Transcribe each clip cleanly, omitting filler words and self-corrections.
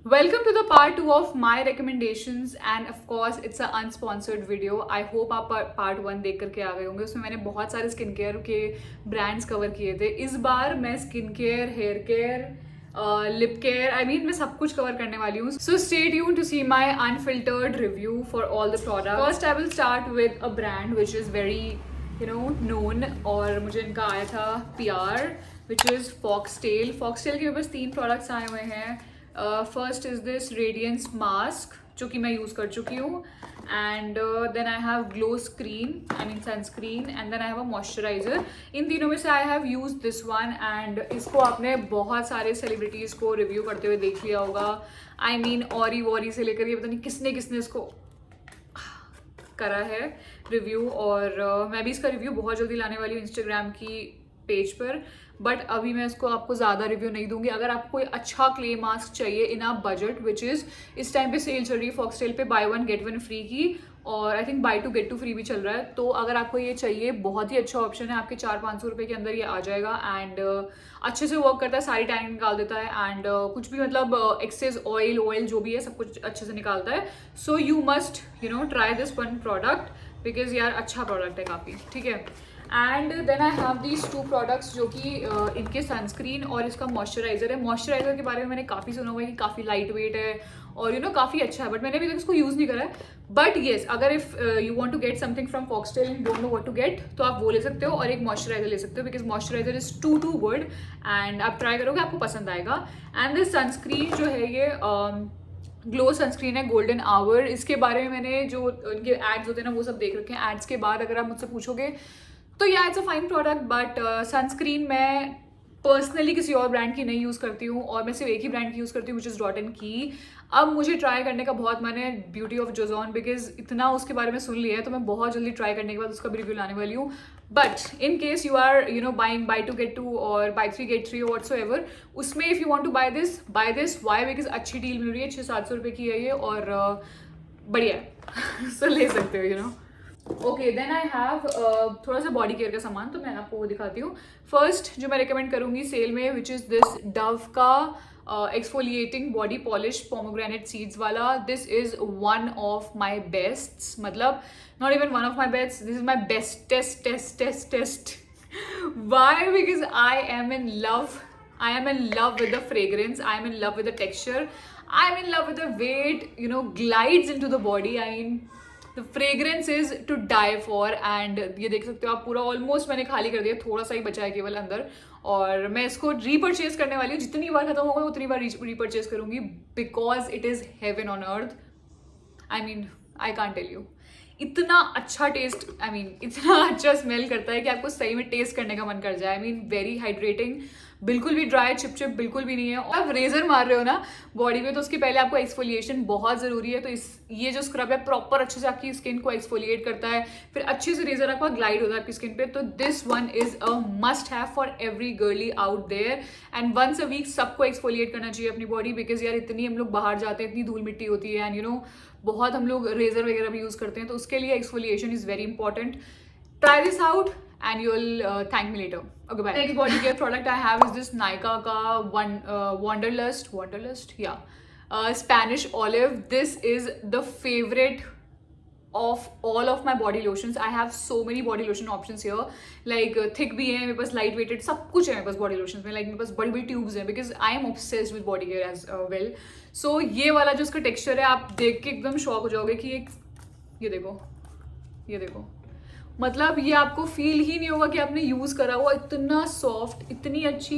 Welcome to the part 2 of my recommendations and of course it's a unsponsored video. I hope आप part 1 देख करके आ गए होंगे. उसमें मैंने बहुत सारे स्किन केयर के ब्रांड्स कवर किए थे. इस बार मैं skin care, hair care, lip care, I mean मैं सब कुछ कवर करने वाली हूँ. So stay tuned to see my unfiltered review for all the product. First I will start with a brand which is very known और मुझे इनका आया था PR which is Foxtale. Foxtale के बस 3 प्रोडक्ट्स आए हुए हैं. First is this radiance mask जो कि मैं यूज़ कर चुकी हूँ, and then I have glow screen, I mean sunscreen, and then I have a moisturiser. इन तीनों में से I have use this one and इसको आपने बहुत सारे सेलिब्रिटीज़ को रिव्यू करते हुए देख लिया होगा. आई मीन ऑरी वॉरी से लेकर ये पता नहीं किसने किसने इसको करा है रिव्यू. और मैं भी इसका रिव्यू बहुत जल्दी लाने वाली हूँ इंस्टाग्राम की पेज पर. बट अभी मैं इसको आपको ज़्यादा रिव्यू नहीं दूंगी. अगर आपको कोई अच्छा क्ले मास्क चाहिए इन अ बजट, विच इज़ इस टाइम पे सेल चल रही है फॉक्सटेल पे बाय 1 गेट 1 फ्री की, और I think buy 2 get 2 free भी चल रहा है. तो अगर आपको ये चाहिए, बहुत ही अच्छा ऑप्शन है. आपके 400-500 रुपये के अंदर ये आ जाएगा एंड अच्छे से वर्क करता है, सारी टैनिंग निकाल देता है एंड कुछ भी मतलब एक्सेस ऑयल जो भी है सब कुछ अच्छे से निकालता है. So you must try this one product because यार अच्छा प्रोडक्ट है काफ़ी. ठीक है. And then I have these 2 products जो कि इनके सनस्क्रीन और इसका मॉइस्चराइजर है. मॉइस्चराइजर के बारे में मैंने काफ़ी सुना हुआ है कि काफ़ी लाइट वेट है और काफ़ी अच्छा है, बट मैंने अभी तक इसको यूज़ नहीं करा है. बट येस, अगर if you want to get something from Foxtale and don't know what to get, तो आप वो ले सकते हो और एक मॉइस्चराइजर ले सकते हो because moisturiser is too good and आप ट्राई करोगे आपको पसंद आएगा. एंड दिस सनस्क्रीन जो है ये ग्लो सनस्क्रीन है गोल्डन आवर. इसके बारे में मैंने जो इनके एड्स होते हैं ना वो सब देख रखे हैं. एड्स के बाद अगर आप मुझसे पूछोगे तो या it's a fine product, but sunscreen मैं पर्सनली किसी और ब्रांड की नहीं यूज़ करती हूँ और मैं सिर्फ एक ही ब्रांड की यूज़ करती हूँ विच इज़ डॉट एंड की. अब मुझे ट्राई करने का बहुत मन है ब्यूटी ऑफ जोजॉन, बिकॉज इतना उसके बारे में सुन लिया है तो मैं बहुत जल्दी ट्राई करने के बाद उसका भी रिव्यू लाने वाली हूँ. But in case you are buying buy 2 get 2 और बाय 3 गेट 3 व्हाटसोएवर, उसमें if you want to buy this why, because अच्छी डील मिल रही है. 600-700 रुपये की है ये और बढ़िया है. सो ले सकते हो ओके. देन आई हैव थोड़ा सा बॉडी केयर का सामान, तो मैं आपको वो दिखाती हूँ. फर्स्ट जो मैं रिकमेंड करूँगी सेल में, विच इज़ दिस डव का exfoliating body polish pomegranate seeds वाला. This is one of my best, मतलब not even one of my best, this is my best. Why? Because I am in love. I am in love with the fragrance. I am in love with the texture. I am in love with the way it glides into the body. I mean, the fragrance is to die for. And ये देख सकते हो आप, पूरा almost मैंने खाली कर दिया, थोड़ा सा ही बचा है केवल अंदर. और मैं इसको रीपरचेज करने वाली हूँ. जितनी बार खत्म होगा उतनी बार रीपरचेज करूँगी because it is heaven on earth. I mean I can't tell you, इतना अच्छा टेस्ट, आई मीन इतना अच्छा स्मेल करता है कि आपको सही में टेस्ट करने का मन कर जाए. आई मीन वेरी हाइड्रेटिंग, बिल्कुल भी ड्राई चिप बिल्कुल भी नहीं है. और आप रेजर मार रहे हो ना बॉडी पे तो उसके पहले आपको एक्सफोलिएशन बहुत ज़रूरी है. तो ये जो स्क्रब है प्रॉपर अच्छे से आपकी स्किन को एक्सफोलिएट करता है, फिर अच्छे से रेजर आपका ग्लाइड होता है आपकी स्किन पे. तो this one is a must have for every girlie out there. And once a week सबको एक्सफोलिएट करना चाहिए अपनी बॉडी, बिकॉज यार इतनी हम लोग बाहर जाते हैं, इतनी धूल मिट्टी होती है एंड बहुत हम लोग रेजर वगैरह भी यूज़ करते हैं, तो उसके लिए exfoliation is very important. Try this out and you'll thank me later. Okay, bye. Next body care product I have is this Nykaa ka Wanderlust, yeah, Spanish olive. This is the favorite of all of my body lotions. I have so many body lotion options here, like thick भी है मेरे पास, light weighted, सब कुछ है मेरे पास body lotions में. like मेरे पास बड़ी बड़ी tubes हैं because I am obsessed with body care as well. So ये वाला जो इसका texture है आप देख के एकदम शॉक हो जाओगे कि ये देखो मतलब ये आपको फील ही नहीं होगा कि आपने यूज़ करा हुआ. इतना सॉफ्ट, इतनी अच्छी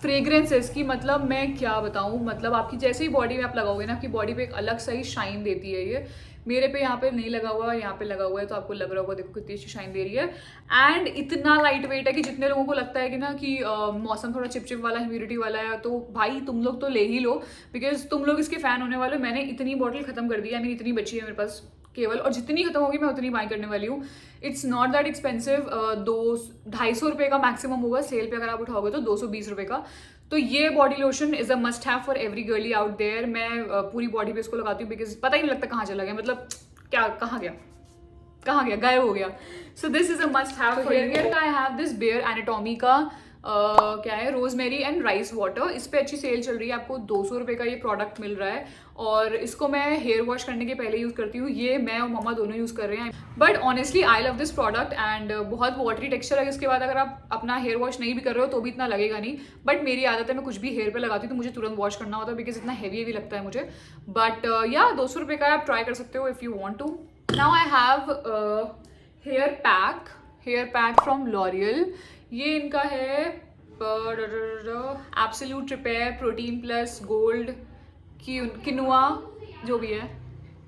फ्रेग्रेंस है इसकी, मतलब मैं क्या बताऊँ. मतलब आपकी जैसे ही बॉडी में आप लगाओगे ना, आपकी बॉडी पे एक अलग सा ही शाइन देती है ये. मेरे पे यहाँ पे नहीं लगा हुआ है, यहाँ पे लगा हुआ है, तो आपको लग रहा होगा देखो कितनी अच्छी शाइन दे रही है. एंड इतना लाइट वेट है कि जितने लोगों को लगता है कि ना कि मौसम थोड़ा चिपचिप वाला, ह्यूमिडिटी वाला है, तो भाई तुम लोग तो ले ही लो बिकॉज तुम लोग इसके फ़ैन होने वाले हो. मैंने इतनी बॉटल खत्म कर दी है, इतनी बची है मेरे पास केवल, और जितनी खत्म होगी मैं उतनी बाई करने वाली हूँ. It's not that expensive. 200-250 रुपये का मैक्सिमम होगा सेल पे, अगर आप उठाओगे तो 220 रुपये का. तो ये body lotion is a must have for every girlie out there. मैं पूरी बॉडी पे इसको लगाती हूँ बिकॉज पता ही नहीं लगता कहाँ चला गया, मतलब क्या कहाँ गया, गायब हो गया. So this is a must have for hair care. I have this Bare Anatomy का क्या है, रोजमेरी एंड राइस वाटर। इस पे अच्छी सेल चल रही है, आपको 200 रुपये का ये प्रोडक्ट मिल रहा है और इसको मैं हेयर वॉश करने के पहले यूज़ करती हूँ। ये मैं और मम्मा दोनों यूज़ कर रहे हैं, but honestly I love this product and बहुत वाटरी टेक्सचर है। इसके बाद अगर आप अपना हेयर वॉश नहीं भी कर रहे हो तो भी इतना लगेगा नहीं, बट मेरी आदत है मैं कुछ भी हेयर पे लगाती हूँ तो मुझे तुरंत वॉश करना होता है बिकॉज इतना हैवी लगता है मुझे। बट या 200 रुपये का आप ट्राई कर सकते हो if you want to. Now I have hair pack from L'Oreal. ये इनका है absolute repair protein plus gold quinoa जो भी है,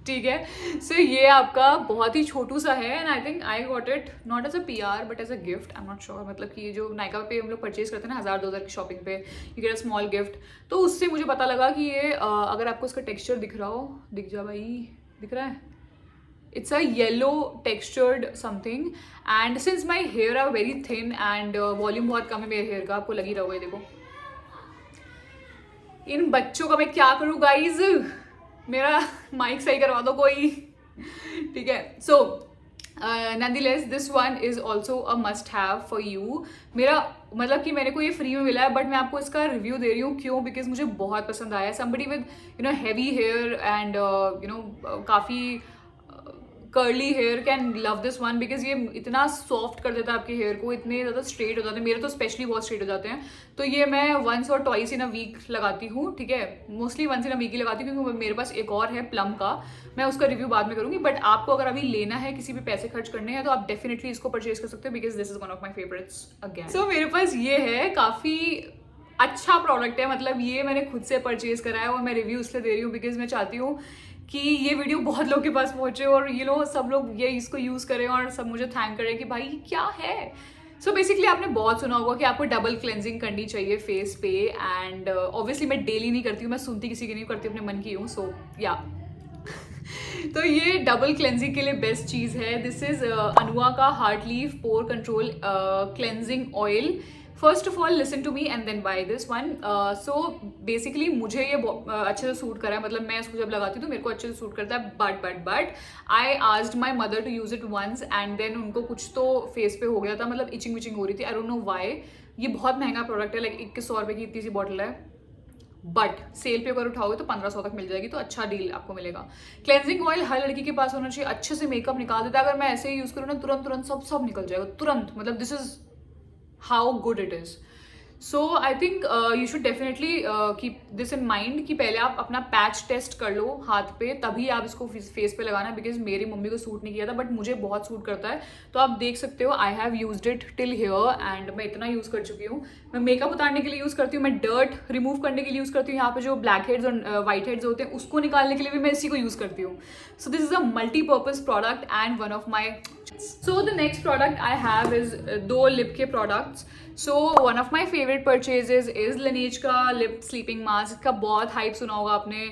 ठीक है। सो ये आपका बहुत ही छोटू सा है and I think I got it not as a PR but as a gift. I am not sure, मतलब कि ये जो नायका पे हम लोग परचेज करते हैं ना 1000-2000 की शॉपिंग पे, you get a small gift, तो उससे मुझे पता लगा कि ये अगर आपको इसका टेक्सचर दिख रहा हो, दिख जा भाई, दिख रहा है, it's a yellow textured something and since my hair are very thin and volume बहुत कम है मेरे हेयर का, आपको लगी रहा होगा। ये देखो, इन बच्चों का मैं क्या करूँ गाइज, मेरा माइक सही करवा दो कोई, ठीक है। सो nonetheless this one is also a must have for you। मेरा मतलब कि मेरे को ये फ्री में मिला है बट मैं आपको इसका रिव्यू दे रही हूँ, क्यों, बिकॉज मुझे बहुत पसंद आया। somebody with you know heavy hair and you know काफ़ी curly hair can love this one because ये इतना सॉफ्ट कर देता है आपके हेयर को, इतने ज़्यादा स्ट्रेट हो जाते हैं, मेरे तो स्पेशली बहुत स्ट्रेट हो जाते हैं। तो ये मैं वंस और ट्वाइस इन अ वीक लगाती हूँ, ठीक है, mostly once in a week ही लगाती हूँ क्योंकि मेरे पास एक और है प्लम का, मैं उसका रिव्यू बाद में करूँगी। बट आपको अगर अभी लेना है, किसी भी पैसे खर्च करने हैं, तो आप डेफिनेटली इसको परचेज कर सकते हो because this is one of my favourites again. So मेरे पास ये है, काफ़ी अच्छा प्रोडक्ट है, मतलब ये मैंने खुद से परचेज करा है और मैं रिव्यू इसलिए दे रही हूँ बिकॉज मैं चाहती हूँ कि ये वीडियो बहुत लोग के पास पहुंचे और ये लोग सब लोग ये इसको यूज़ करें और सब मुझे थैंक करें कि भाई क्या है। सो बेसिकली आपने बहुत सुना होगा कि आपको डबल क्लेंजिंग करनी चाहिए फेस पे एंड ऑब्वियसली मैं डेली नहीं करती हूँ, मैं सुनती किसी की नहीं करती, अपने मन की हूँ। सो या तो ये डबल क्लेंजिंग के लिए बेस्ट चीज़ है। दिस इज अनुआ का heart leaf pore control cleansing oil. First of all listen to me and then buy this one. So basically मुझे ये अच्छे से सूट करा है, मतलब मैं इसको जब लगाती हूँ तो मेरे को अच्छे से सूट करता है, but I asked my mother to use it once and then उनको कुछ तो फेस पे हो गया था, मतलब इचिंग विचिंग हो रही थी, आई डोंट नो वाई। ये बहुत महंगा प्रोडक्ट है, लाइक 2100 रुपये की इतनी सी बॉटल है, बट सेल पे अगर उठाओगे तो 1500 तक मिल जाएगी, तो अच्छा डील आपको मिलेगा। क्लेंजिंग ऑयल हर लड़की के पास होना चाहिए, अच्छे से मेकअप निकाल देता है। अगर मैं ऐसे ही यूज़ करूँ ना तुरंत सब निकल जाएगा तुरंत, मतलब this is how good it is. So I think you should definitely keep this in mind कि पहले आप अपना पैच टेस्ट कर लो हाथ पे, तभी आप इसको फेस पे लगाना, बिकॉज मेरी मम्मी को सूट नहीं किया था बट मुझे बहुत सूट करता है। तो आप देख सकते हो, I have used it till here and मैं इतना यूज़ कर चुकी हूँ। मैं मेकअप उतारने के लिए यूज़ करती हूँ, मैं डर्ट रिमूव करने के लिए यूज़ करती हूँ, यहाँ पे जो ब्लैक हेड्स और वाइट हेड्स होते हैं उसको निकालने के लिए भी मैं इसी को यूज़ करती हूँ। So this is a multipurpose product and one of my. So the next product I have is 2 lip के products. So one of my favourite purchases is लानेige का लिप स्लीपिंग मास्क। का बहुत हाइप सुना होगा आपने,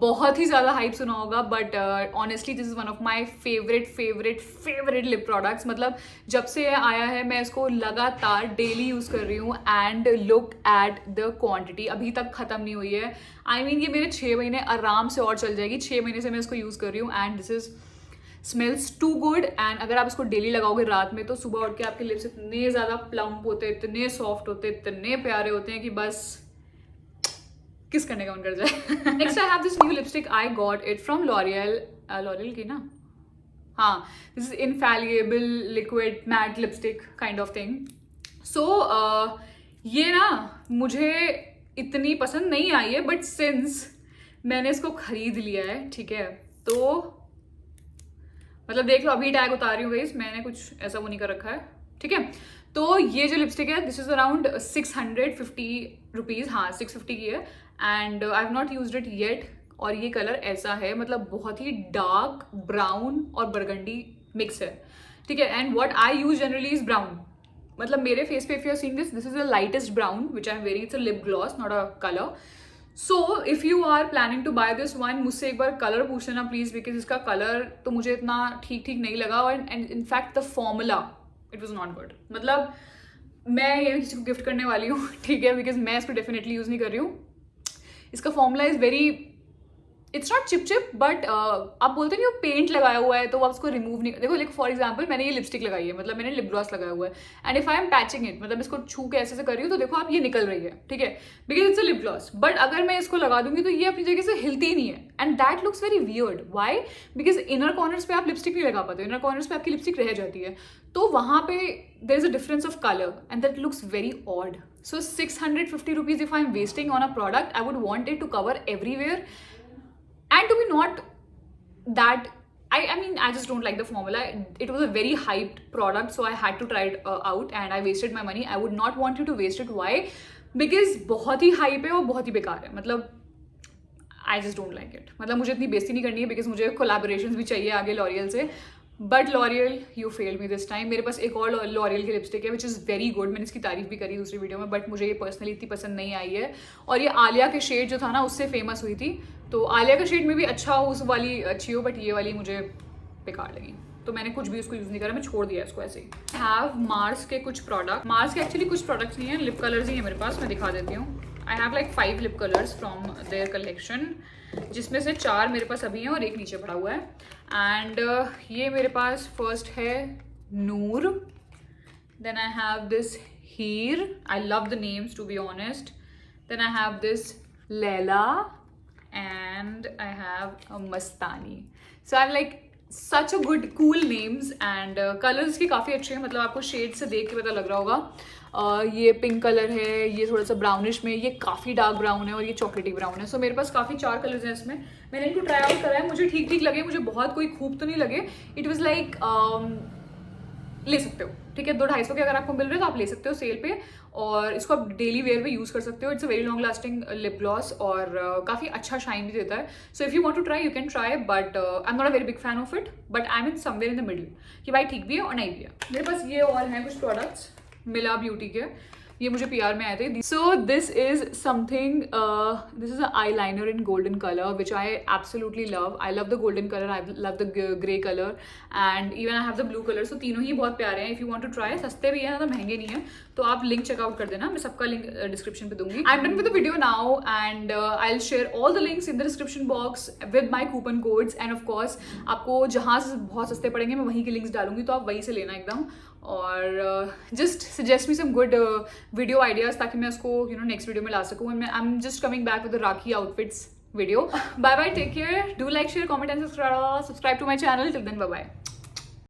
बहुत ही ज़्यादा हाइप सुना होगा, but honestly this is one of my favourite lip products. मतलब जब से ये आया है मैं इसको लगातार डेली यूज़ कर रही हूँ and look at the quantity, अभी तक ख़त्म नहीं हुई है। आई मीन ये मेरे 6 महीने आराम से और चल जाएगी, 6 महीने से मैं इसको यूज़ कर रही हूँ and this is smells too good. And अगर आप इसको डेली लगाओगे रात में तो सुबह उठ के आपके लिप्स इतने ज़्यादा प्लम्प होते हैं, इतने सॉफ्ट होते हैं, इतने प्यारे होते हैं कि बस किस करने का मन कर जाए। Next I have this new lipstick, I got it from L'Oreal की ना, हाँ, this is infallible liquid matte lipstick kind of thing. So ये ना मुझे इतनी पसंद नहीं आई है, बट सिंस मैंने इसको खरीद लिया है, ठीक है, तो मतलब देख लो, अभी टैग उतार रही हूँ गाइस, मैंने कुछ ऐसा वो नहीं कर रखा है, ठीक है। तो ये जो लिपस्टिक है दिस इज अराउंड 650 रुपीज़, हाँ 650 की है and I have not used it yet. और ये कलर ऐसा है, मतलब बहुत ही डार्क ब्राउन और बरगंडी मिक्स है, ठीक है। And what I use generally is brown, मतलब मेरे फेस पे if you are seeing this is the lightest brown which I am wearing, it's a lip gloss not a colour. So if you are planning to buy this one, मुझसे एक बार colour पूछ लेना please, because इसका colour तो मुझे इतना ठीक नहीं लगा and in fact the formula it was not good. मतलब मैं ये किसी को गिफ्ट करने वाली हूँ, ठीक है, बिकॉज मैं इसको डेफिनेटली यूज़ नहीं कर रही हूँ। इसका formula is very it's not chip chip but आप बोलते हैं कि वो पेंट लगाया हुआ है तो आप उसको रिमूव नहीं, देखो लाइक फॉर एग्जाम्पल मैंने ये लिपस्टिक लगाई है, मतलब मैंने लिप ग्लॉस लगाया हुआ है, and if I am patching it, मतलब इसको छू के ऐसे कर रही हूँ तो देखो आप ये निकल रही है, ठीक है, because it's a lip gloss. But अगर मैं इसको लगा दूंगी तो ये अपनी जगह से हिलती ही नहीं है, and that looks very weird. Why? Because inner corners पे आप लिपस्टिक नहीं लगा पाते, इनर कॉर्नर्स पे आपकी लिपस्टिक रह जाती है, तो वहाँ पे there is a difference of colour and that looks very odd. So 650 rupees if I'm wasting on a product, I would want it to cover everywhere and to be not that, I mean I just don't like the formula. It was a very hyped product, so I had to try it out and I wasted my money. I would not want you to waste it. Why? Because बहुत ही hype है और बहुत ही बेकार है, मतलब I just don't like it. मतलब मुझे इतनी बेइज्जती नहीं करनी है because मुझे collaborations भी चाहिए आगे लॉरियल से, but L'Oréal you failed me this time. मेरे पास एक और लॉरियल की लिपस्टिक है विच इज़ वेरी गुड, मैंने इसकी तारीफ भी करी दूसरी वीडियो में, बट मुझे ये पर्सनली इतनी पसंद नहीं आई है, और ये आलिया के शेड जो था ना उससे फेमस हुई थी, तो आलिया का शेड में भी अच्छा हो, उस वाली अच्छी हो, बट ये वाली मुझे बेकार लगी, तो मैंने कुछ भी उसको यूज़ नहीं करा, मैं छोड़ दिया इसको ऐसे ही। हैव मार्स के कुछ प्रोडक्ट, मार्स के एक्चुअली कुछ प्रोडक्ट्स नहीं है, लिप कलर्स ही है मेरे पास, मैं दिखा देती हूँ। आई have like 5 lip colours from there collection, जिसमें से 4 मेरे पास अभी हैं और एक नीचे पड़ा हुआ है, एंड ये मेरे पास फर्स्ट है Noor, then I have this Heer, I love the names to be honest, then I have this Laila and I have Mastani. So I have like such a good cool names and colours इसके काफ़ी अच्छे हैं, मतलब आपको शेड से देख के पता लग रहा होगा। ये पिंक कलर है, ये थोड़ा सा ब्राउनिश में, ये काफ़ी डार्क ब्राउन है और ये चॉकलेटी ब्राउन है। सो मेरे पास काफ़ी 4 कलर्स हैं इसमें, मैंने इनको ट्राई आउट करा है, मुझे ठीक ठीक लगे, मुझे बहुत कोई खूब तो नहीं लगे। इट वॉज लाइक ले सकते हो, ठीक है, 200-250 के अगर आपको मिल रहे हैं तो आप ले सकते हो सेल पे, और इसको आप डेली वेयर में यूज़ कर सकते हो। It's a very long lasting lip gloss और काफ़ी अच्छा शाइन भी देता है। So if you want to try you can try, but I am not a very big fan of it, but I am in somewhere in the middle कि भाई ठीक भी है और नहीं भी है। मेरे पास ये और हैं कुछ प्रोडक्ट्स मिला ब्यूटी के, ये मुझे PR में आए थे। So this is something, this is a eyeliner in golden colour which I absolutely love. I love the golden colour, I love the grey colour and even I have the blue colour. So तीनों ही बहुत प्यारे हैं। If you want to try, सस्ते भी हैं, ज़्यादा महंगे नहीं है, तो आप लिंक चेकआउट कर देना, मैं सबका लिंक डिस्क्रिप्शन पे दूंगी। I am done with the video now and I will share all the links in the description box with my coupon codes, end of course आपको जहाँ से बहुत सस्ते पड़ेंगे मैं वहीं के लिंक्स डालूंगी, तो आप वहीं से लेना एकदम, और just suggest me some good video ideas ताकि मैं उसको नेक्स्ट वीडियो में ला सकूँ। I am just coming back with the Rakhi outfits video. Bye bye, take care, do like, share, comment and subscribe to my channel. Till then, bye bye.